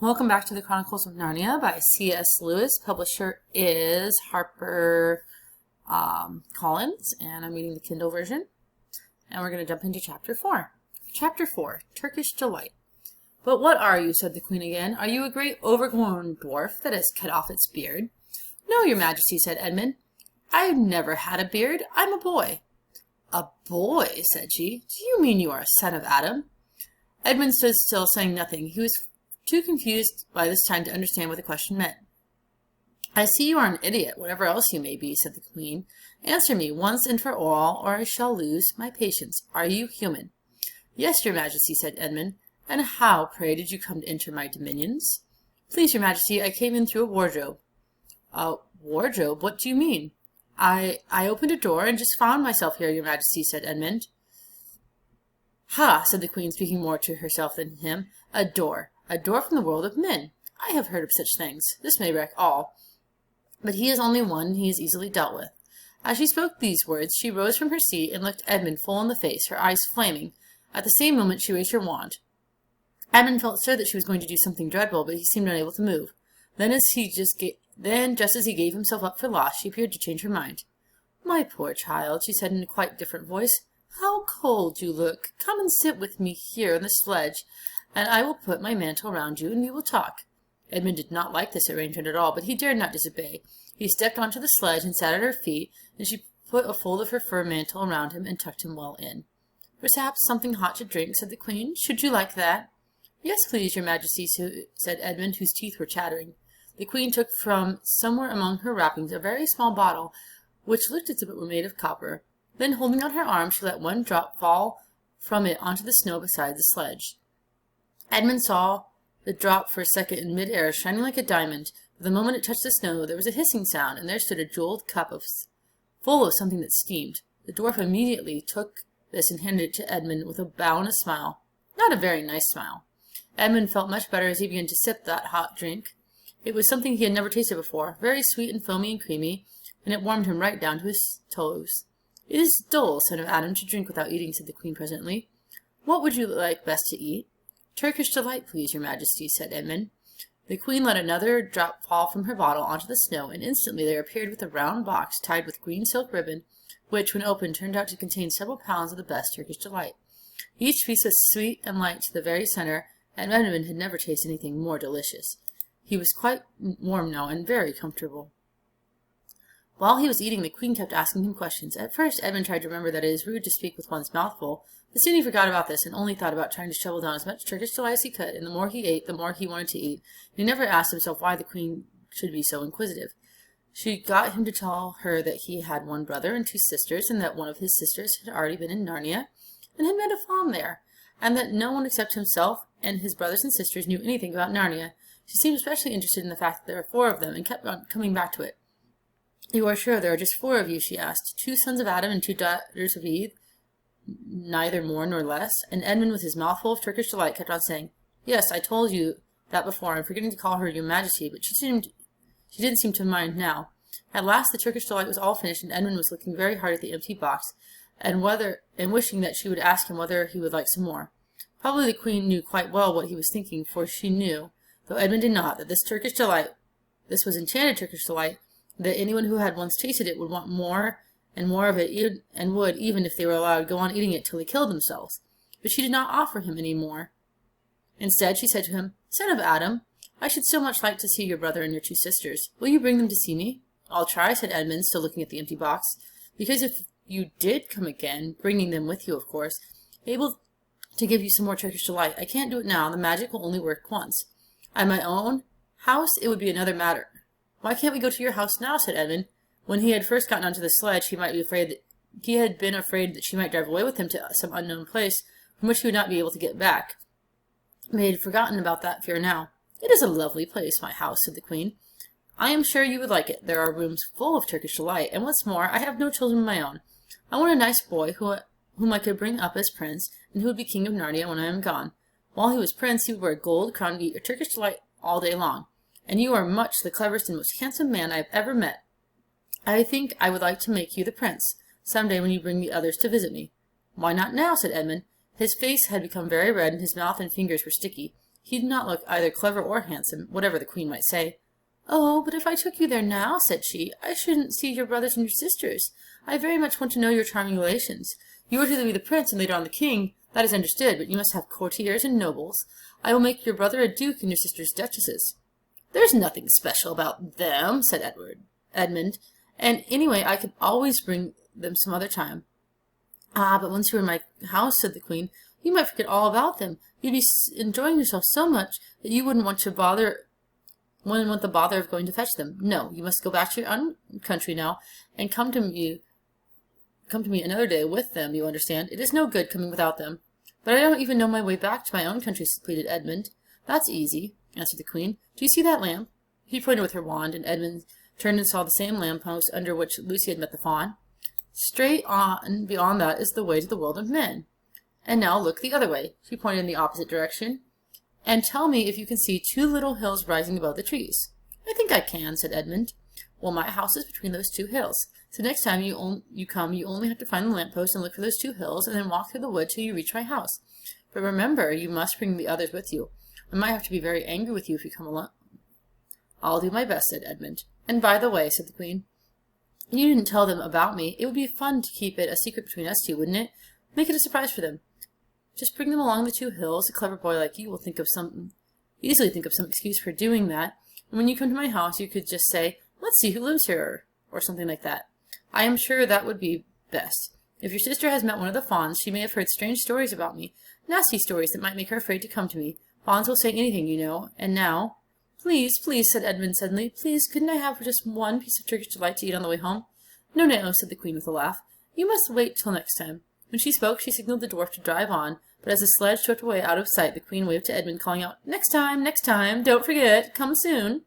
Welcome back to the Chronicles of Narnia by C.S. Lewis. Publisher is Harper Collins, and I'm reading the Kindle version. And we're going to jump into Chapter 4. Chapter 4, Turkish Delight. "But what are you?" said the Queen again. "Are you a great overgrown dwarf that has cut off its beard?" "No, your Majesty," said Edmund. "I've never had a beard. I'm a boy." "A boy?" said she. "Do you mean you are a son of Adam?" Edmund stood still, saying nothing. He was too confused by this time to understand what the question meant. "I see you are an idiot, whatever else you may be," said the Queen. "Answer me once and for all, or I shall lose my patience. Are you human?" "Yes, your Majesty," said Edmund. "And how, pray, did you come to enter my dominions?" "Please, your Majesty, I came in through a wardrobe." "A wardrobe? What do you mean?" I opened a door and just found myself here, your Majesty," said Edmund. "Ha," said the Queen, speaking more to herself than him. "A door. A door from the world of men. I have heard of such things. This may wreck all. But he is only one, and he is easily dealt with." As she spoke these words, she rose from her seat and looked Edmund full in the face, her eyes flaming. At the same moment she raised her wand. Edmund felt sure that she was going to do something dreadful, but he seemed unable to move. Then, just as he gave himself up for lost, she appeared to change her mind. "My poor child," she said in a quite different voice, "how cold you look. Come and sit with me here in the sledge, and I will put my mantle round you, and we will talk." Edmund did not like this arrangement at all, but he dared not disobey. He stepped onto the sledge and sat at her feet, and she put a fold of her fur mantle around him and tucked him well in. "Perhaps something hot to drink," said the Queen. "Should you like that?" "Yes, please, your Majesty," said Edmund, whose teeth were chattering. The Queen took from somewhere among her wrappings a very small bottle, which looked as if it were made of copper. Then, holding out her arm, she let one drop fall from it onto the snow beside the sledge. Edmund saw the drop for a second in mid-air, shining like a diamond, but the moment it touched the snow, there was a hissing sound, and there stood a jeweled cup full of something that steamed. The dwarf immediately took this and handed it to Edmund with a bow and a smile. Not a very nice smile. Edmund felt much better as he began to sip that hot drink. It was something he had never tasted before, very sweet and foamy and creamy, and it warmed him right down to his toes. "It is dull, son of Adam, to drink without eating," said the Queen presently. "What would you like best to eat?" "Turkish Delight, please, your Majesty," said Edmund. The Queen let another drop fall from her bottle onto the snow, and instantly there appeared with a round box tied with green silk ribbon, which, when opened, turned out to contain several pounds of the best Turkish Delight. Each piece was sweet and light to the very center, and Edmund had never tasted anything more delicious. He was quite warm now and very comfortable. While he was eating, the Queen kept asking him questions. At first, Edmund tried to remember that it is rude to speak with one's mouth full, but soon he forgot about this and only thought about trying to shovel down as much Turkish Delight as he could, and the more he ate, the more he wanted to eat, and he never asked himself why the Queen should be so inquisitive. She got him to tell her that he had one brother and two sisters, and that one of his sisters had already been in Narnia, and had made a farm there, and that no one except himself and his brothers and sisters knew anything about Narnia. She seemed especially interested in the fact that there were 4 of them, and kept on coming back to it. "You are sure there are just 4 of you?" she asked. "2 sons of Adam and 2 daughters of Eve, neither more nor less?" And Edmund, with his mouth full of Turkish Delight, kept on saying, "Yes, I told you that before. I'm forgetting to call her your Majesty," but she didn't seem to mind now. At last the Turkish Delight was all finished, and Edmund was looking very hard at the empty box, and wishing that she would ask him whether he would like some more. Probably the Queen knew quite well what he was thinking, for she knew, though Edmund did not, that this was enchanted Turkish Delight, that anyone who had once tasted it would want more and more of it, and would, even if they were allowed, go on eating it till they killed themselves. But she did not offer him any more. Instead, she said to him, "Son of Adam, I should so much like to see your brother and your 2 sisters. Will you bring them to see me?" "I'll try," said Edmund, still looking at the empty box, "because if you did come again, bringing them with you, of course, able to give you some more Turkish Delight, I can't do it now. The magic will only work once. At my own house, it would be another matter." "Why can't we go to your house now?" said Edmund. When he had first gotten onto the sledge, he had been afraid that she might drive away with him to some unknown place from which he would not be able to get back. But he had forgotten about that fear now. "It is a lovely place, my house," said the Queen. "I am sure you would like it. There are rooms full of Turkish Delight, and what's more, I have no children of my own. I want a nice boy whom I could bring up as prince, and who would be king of Narnia when I am gone. While he was prince, he would wear a gold crown and eat a Turkish Delight all day long. And you are much the cleverest and most handsome man I have ever met. I think I would like to make you the prince, some day when you bring the others to visit me." "Why not now?" said Edmund. His face had become very red, and his mouth and fingers were sticky. He did not look either clever or handsome, whatever the queen might say. "Oh, but if I took you there now," said she, "I shouldn't see your brothers and your sisters. I very much want to know your charming relations. You are to be the prince and later on the king, that is understood, but you must have courtiers and nobles. I will make your brother a duke and your sisters duchesses." "There's nothing special about them," said Edmund, "and anyway I could always bring them some other time." "Ah, but once you were in my house," said the queen, "you might forget all about them. You'd be enjoying yourself so much that you wouldn't want the bother of going to fetch them. No, you must go back to your own country now, and come to me another day with them, you understand. It is no good coming without them." "But I don't even know my way back to my own country," pleaded Edmund. "That's easy," answered the queen. "Do you see that lamp?" He pointed with her wand, and Edmund turned and saw the same lamppost under which Lucy had met the fawn. "Straight on beyond that is the way to the world of men. And now look the other way." She pointed in the opposite direction. "And tell me if you can see two little hills rising above the trees." "I think I can," said Edmund. "Well, my house is between those two hills. So next time you come, you only have to find the lamppost and look for those two hills, and then walk through the wood till you reach my house. But remember, you must bring the others with you. I might have to be very angry with you if you come alone." "I'll do my best," said Edmund. "And by the way," said the queen, "you didn't tell them about me. It would be fun to keep it a secret between us two, wouldn't it? Make it a surprise for them. Just bring them along the two hills. A clever boy like you will easily think of some excuse for doing that. And when you come to my house, you could just say, 'Let's see who lives here,' or something like that. I am sure that would be best. If your sister has met one of the fawns, she may have heard strange stories about me, nasty stories that might make her afraid to come to me. Fawns will say anything, you know. And now—" "Please, please," said Edmund suddenly, "please, couldn't I have just one piece of Turkish delight to eat on the way home?" "No, no," said the queen with a laugh. "You must wait till next time." When she spoke, she signaled the dwarf to drive on, but as the sledge swept away out of sight, the queen waved to Edmund, calling out, next time, don't forget, come soon."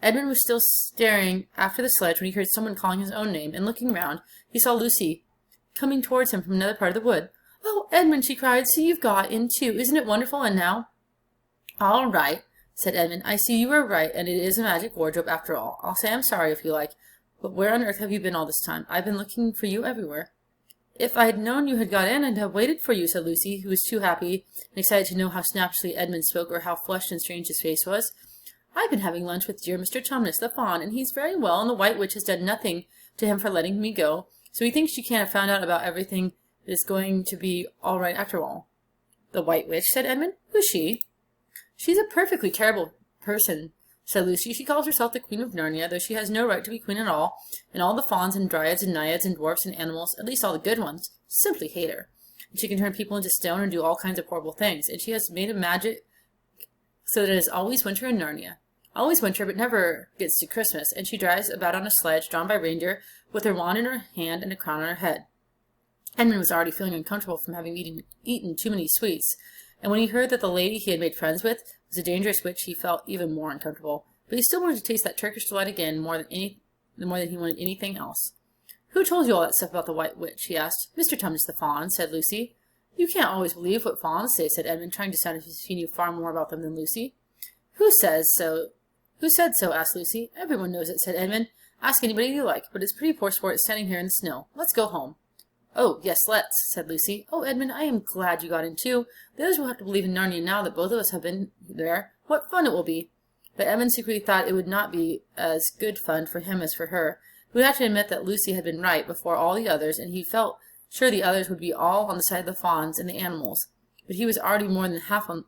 Edmund was still staring after the sledge when he heard someone calling his own name, and looking round, he saw Lucy coming towards him from another part of the wood. "Oh, Edmund," she cried, "so you've got in too. Isn't it wonderful? And now—" "All right," said Edmund. "I see you were right, and it is a magic wardrobe after all. I'll say I'm sorry if you like. But where on earth have you been all this time? I've been looking for you everywhere." "If I had known you had got in, I'd have waited for you," said Lucy, who was too happy and excited to know how snappishly Edmund spoke or how flushed and strange his face was. "I've been having lunch with dear Mr. Tumnus, the fawn, and he's very well, and the White Witch has done nothing to him for letting me go, so he thinks she can't have found out about everything that is going to be all right after all." "The White Witch?" said Edmund. "Who's she?" "She's a perfectly terrible person," said Lucy. "She calls herself the Queen of Narnia, though she has no right to be queen at all, and all the fawns and dryads and naiads and dwarfs and animals, at least all the good ones, simply hate her. And she can turn people into stone and do all kinds of horrible things, and she has made a magic so that it is always winter in Narnia. Always winter, but never gets to Christmas, and she drives about on a sledge drawn by reindeer with her wand in her hand and a crown on her head." Edmund was already feeling uncomfortable from having eaten too many sweets, and when he heard that the lady he had made friends with was a dangerous witch, he felt even more uncomfortable. But he still wanted to taste that Turkish delight again more than he wanted anything else. "Who told you all that stuff about the White Witch?" he asked. "Mr. Tumnus the fawn," said Lucy. "You can't always believe what fawns say," said Edmund, trying to sound as if he knew far more about them than Lucy. "Who said so?" asked Lucy. "Everyone knows it," said Edmund. "Ask anybody you like, but it's pretty poor sport standing here in the snow. Let's go home." "Oh, yes, let's," said Lucy. "Oh, Edmund, I am glad you got in too. The others will have to believe in Narnia now that both of us have been there. What fun it will be!" But Edmund secretly thought it would not be as good fun for him as for her. He would have to admit that Lucy had been right before all the others, and he felt sure the others would be all on the side of the fawns and the animals. But he was already more than half on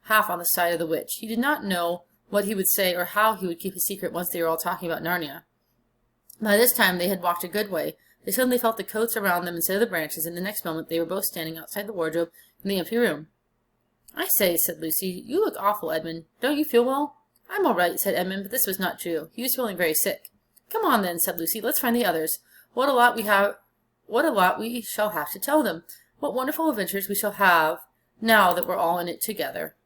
the side of the witch. He did not know what he would say or how he would keep his secret once they were all talking about Narnia. By this time they had walked a good way. They suddenly felt the coats around them instead of the branches, and the next moment they were both standing outside the wardrobe in the empty room. "I say," said Lucy, "you look awful, Edmund. Don't you feel well?" "I'm all right," said Edmund, but this was not true. He was feeling very sick. "Come on, then," said Lucy. "Let's find the others. What a lot we shall have to tell them. What wonderful adventures we shall have now that we're all in it together."